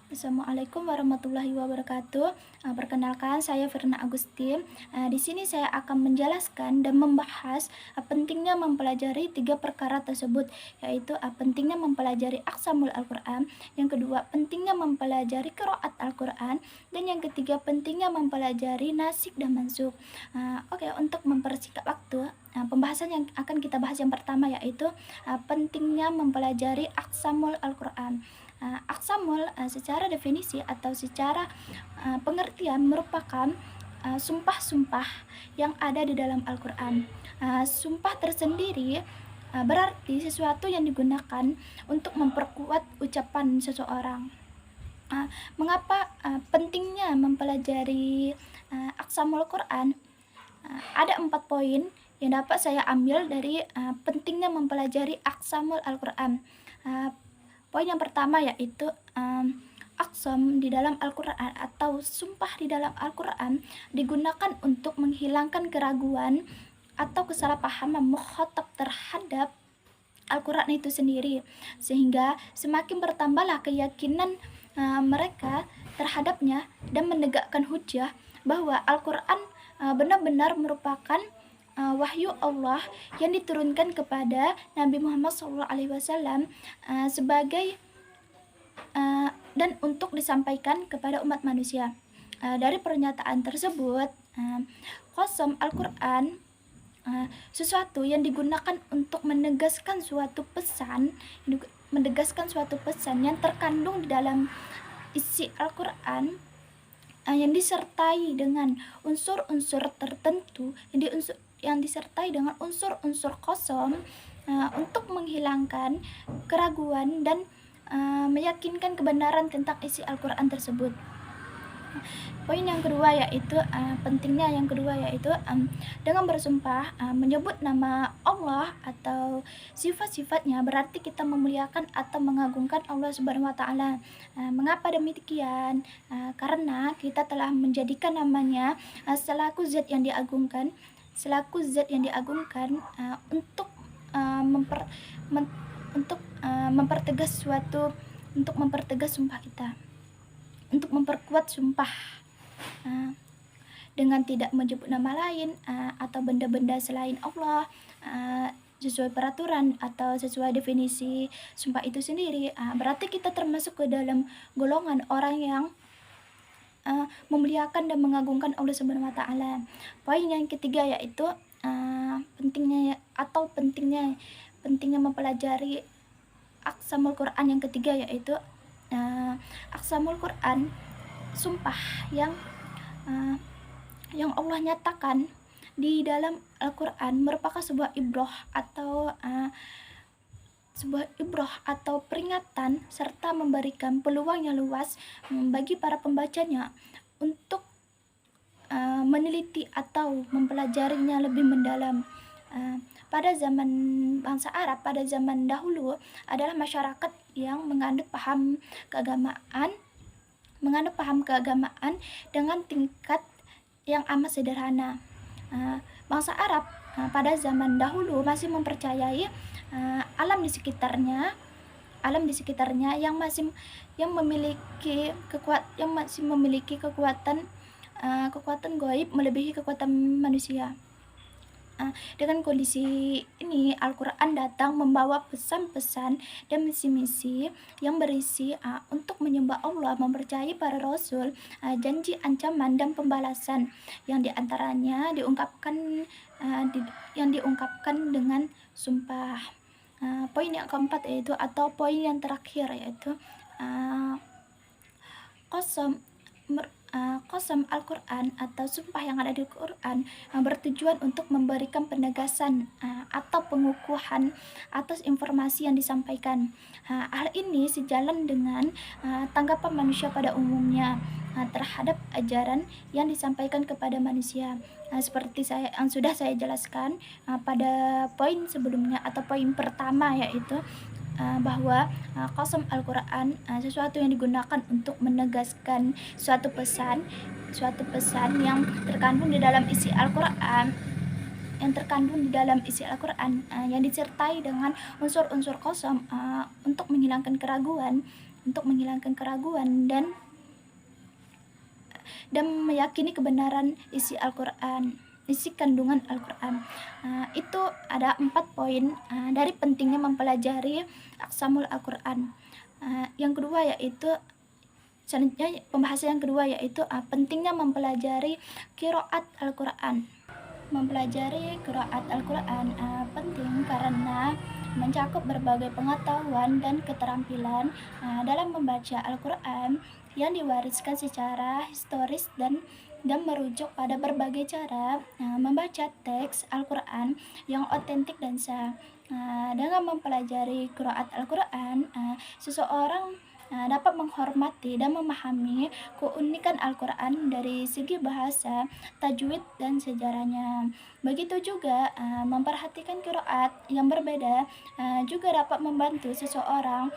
Assalamualaikum warahmatullahi wabarakatuh. Perkenalkan, saya Firna Agustin. Di sini saya akan menjelaskan dan membahas pentingnya mempelajari tiga perkara tersebut, yaitu pentingnya mempelajari aksamul Al-Quran, yang kedua pentingnya mempelajari qiraat Al-Quran, dan yang ketiga pentingnya mempelajari nasik dan mansukh. Oke, untuk mempersingkat waktu, pembahasan yang akan kita bahas yang pertama yaitu pentingnya mempelajari aksamul Al-Quran. Aksamul secara definisi atau secara pengertian merupakan sumpah-sumpah yang ada di dalam Al-Quran. Sumpah tersendiri berarti sesuatu yang digunakan untuk memperkuat ucapan seseorang. Mengapa pentingnya mempelajari aksamul Quran? Ada 4 poin yang dapat saya ambil dari pentingnya mempelajari aksamul Al-Quran. Poin yang pertama yaitu aksam di dalam Al-Quran atau sumpah di dalam Al-Quran digunakan untuk menghilangkan keraguan atau kesalahpahaman mukhatab terhadap Al-Quran itu sendiri, sehingga semakin bertambahlah keyakinan mereka terhadapnya dan menegakkan hujah bahwa Al-Quran benar-benar merupakan wahyu Allah yang diturunkan kepada Nabi Muhammad SAW sebagai dan untuk disampaikan kepada umat manusia. Dari pernyataan tersebut, qasam Al-Quran sesuatu yang digunakan untuk menegaskan suatu pesan yang terkandung di dalam isi Al-Quran yang disertai dengan unsur-unsur tertentu yang disertai dengan unsur-unsur kosong untuk menghilangkan keraguan dan meyakinkan kebenaran tentang isi Al-Quran tersebut. Poin yang kedua yaitu pentingnya yang kedua yaitu dengan bersumpah menyebut nama Allah atau sifat-sifatnya berarti kita memuliakan atau mengagungkan Allah Subhanahu wa taala. Mengapa demikian? Karena kita telah menjadikan namanya selaku zat yang diagungkan, untuk mempertegas sumpah kita, untuk memperkuat sumpah dengan tidak menyebut nama lain atau benda-benda selain Allah sesuai peraturan atau sesuai definisi sumpah itu sendiri. Berarti kita termasuk ke dalam golongan orang yang memuliakan dan mengagungkan Allah Subhanahu wa taala. Poin yang ketiga yaitu pentingnya mempelajari aksamul Quran yang ketiga yaitu aksamul Quran, sumpah yang Allah nyatakan di dalam Al-Quran merupakan sebuah ibrah atau peringatan serta memberikan peluang yang luas bagi para pembacanya untuk meneliti atau mempelajarinya lebih mendalam. Pada zaman bangsa Arab pada zaman dahulu adalah masyarakat yang menganut paham keagamaan dengan tingkat yang amat sederhana. Bangsa Arab pada zaman dahulu masih mempercayai alam di sekitarnya yang masih memiliki kekuatan gaib melebihi kekuatan manusia. Dengan kondisi ini, Al-Quran datang membawa pesan-pesan dan misi-misi yang berisi untuk menyembah Allah, mempercayai para rasul, janji, ancaman, dan pembalasan yang diantaranya diungkapkan dengan sumpah. Poin yang keempat yaitu atau poin yang terakhir yaitu qasam Al-Quran atau sumpah yang ada di Al-Quran bertujuan untuk memberikan penegasan atau pengukuhan atas informasi yang disampaikan. Hal ini sejalan dengan tanggapan manusia pada umumnya terhadap ajaran yang disampaikan kepada manusia. Seperti yang sudah saya jelaskan pada poin sebelumnya atau poin pertama yaitu bahwa qasam Al-Quran sesuatu yang digunakan untuk menegaskan suatu pesan yang terkandung di dalam isi Al-Quran yang disertai dengan unsur-unsur qasam untuk menghilangkan keraguan untuk menghilangkan keraguan dan meyakini kebenaran isi Al-Quran, isi kandungan Al-Quran. Itu ada 4 poin dari pentingnya mempelajari aksamul Al-Quran. Yang kedua yaitu selanjutnya pembahasan yang kedua yaitu pentingnya mempelajari qiraat Al-Quran. Mempelajari qiraat Al-Quran penting karena mencakup berbagai pengetahuan dan keterampilan dalam membaca Al-Quran yang diwariskan secara historis dan merujuk pada berbagai cara membaca teks Al-Quran yang otentik dan sah. Dengan mempelajari qiraat Al-Quran, seseorang dapat menghormati dan memahami keunikan Al-Quran dari segi bahasa, tajwid, dan sejarahnya. Begitu juga memperhatikan qiraat yang berbeda juga dapat membantu seseorang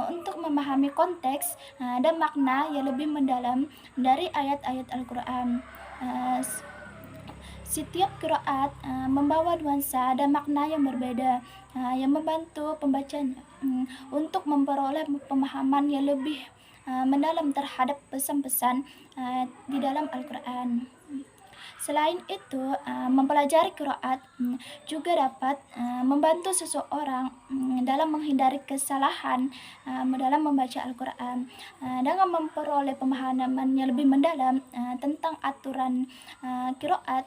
untuk memahami konteks dan makna yang lebih mendalam dari ayat-ayat Al-Quran. Setiap qiraat membawa nuansa dan makna yang berbeda yang membantu pembacanya untuk memperoleh pemahaman yang lebih mendalam terhadap pesan-pesan di dalam Al-Quran. Selain itu, mempelajari qiraat juga dapat membantu seseorang dalam menghindari kesalahan dalam membaca Al-Quran dengan memperoleh pemahaman yang lebih mendalam tentang aturan qiraat.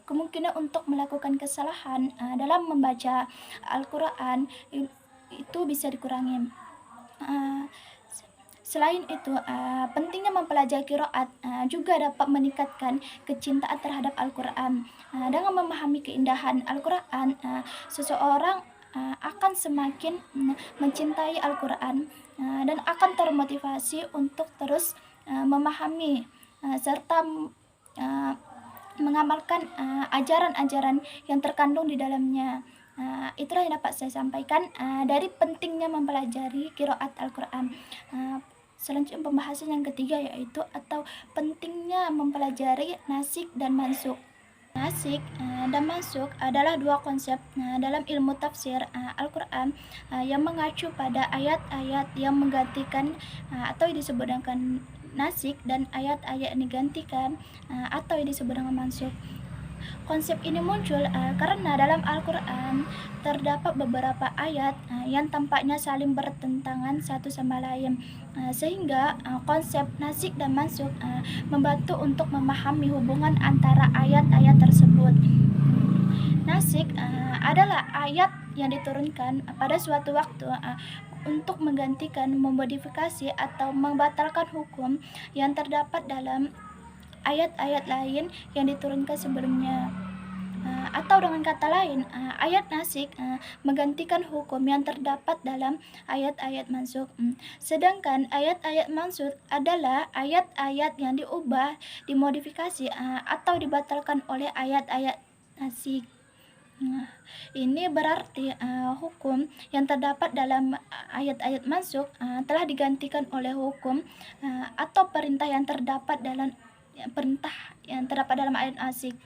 Kemungkinan untuk melakukan kesalahan dalam membaca Al-Quran itu bisa dikurangi. Selain itu, pentingnya mempelajari qiraat juga dapat meningkatkan kecintaan terhadap Al-Quran. Dengan memahami keindahan Al-Quran, seseorang akan semakin mencintai Al-Quran dan akan termotivasi untuk terus memahami serta mengamalkan ajaran-ajaran yang terkandung di dalamnya. Itulah yang dapat saya sampaikan dari pentingnya mempelajari qiraat Al-Quran. Selanjutnya pembahasan yang ketiga yaitu atau pentingnya mempelajari nasik dan mansukh. Nasik dan mansukh adalah dua konsep dalam ilmu tafsir Al-Quran yang mengacu pada ayat-ayat yang menggantikan atau disebut dengan nasik dan ayat-ayat yang digantikan atau yang disebut dengan mansukh. Konsep ini muncul karena dalam Al-Quran terdapat beberapa ayat yang tampaknya saling bertentangan satu sama lain, sehingga konsep nasik dan mansukh membantu untuk memahami hubungan antara ayat-ayat tersebut. Nasik adalah ayat yang diturunkan pada suatu waktu untuk menggantikan, memodifikasi, atau membatalkan hukum yang terdapat dalam ayat-ayat lain yang diturunkan sebelumnya. Atau dengan kata lain, ayat nasik menggantikan hukum yang terdapat dalam ayat-ayat mansukh. Sedangkan ayat-ayat mansukh adalah ayat-ayat yang diubah, dimodifikasi atau dibatalkan oleh ayat-ayat nasik. Ini berarti hukum yang terdapat dalam ayat-ayat mansukh telah digantikan oleh hukum atau perintah yang terdapat dalam ayat nasik.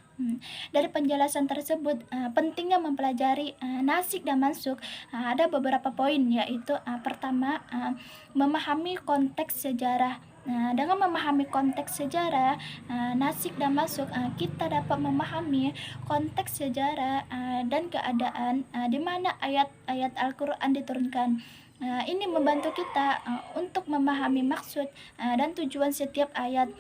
Dari penjelasan tersebut, pentingnya mempelajari nasik dan mansukh ada beberapa poin, yaitu pertama, memahami konteks sejarah. Dengan memahami konteks sejarah nasik dan mansukh, kita dapat memahami konteks sejarah dan keadaan di mana ayat-ayat Al-Quran diturunkan. Ini membantu kita untuk memahami maksud dan tujuan setiap ayat.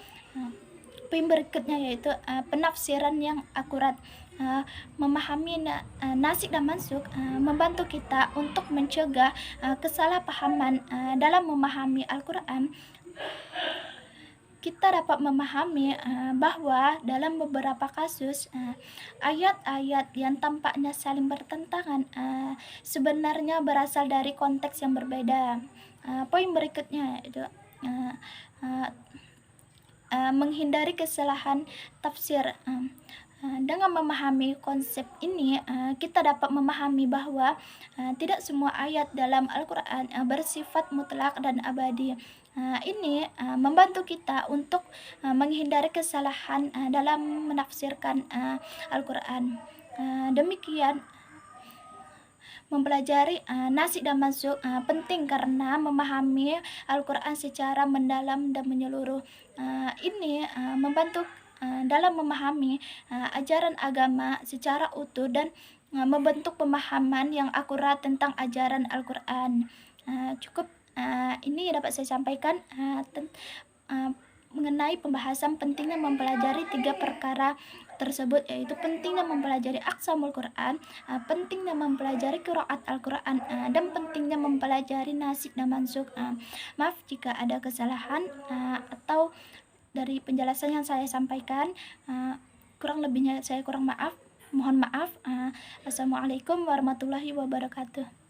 Poin berikutnya yaitu penafsiran yang akurat. Memahami nasik dan mansukh membantu kita untuk mencegah kesalahpahaman dalam memahami Al-Quran. Kita dapat memahami bahwa dalam beberapa kasus ayat-ayat yang tampaknya saling bertentangan sebenarnya berasal dari konteks yang berbeda. Poin berikutnya itu menghindari kesalahan tafsir. Dengan memahami konsep ini, kita dapat memahami bahwa tidak semua ayat dalam Al-Quran bersifat mutlak dan abadi. Ini membantu kita untuk menghindari kesalahan dalam menafsirkan Al-Quran. Demikian mempelajari nasikh dan mansukh penting karena memahami Al-Quran secara mendalam dan menyeluruh. Ini membantu dalam memahami ajaran agama secara utuh dan membentuk pemahaman yang akurat tentang ajaran Al-Quran. Cukup ini dapat saya sampaikan mengenai pembahasan pentingnya mempelajari 3 perkara tersebut, yaitu pentingnya mempelajari Aqsamul Quran, pentingnya mempelajari qiraat Al-Quran, dan pentingnya mempelajari nasikh dan mansukh. Maaf jika ada kesalahan atau dari penjelasan yang saya sampaikan, kurang lebihnya saya mohon maaf. Assalamualaikum warahmatullahi wabarakatuh.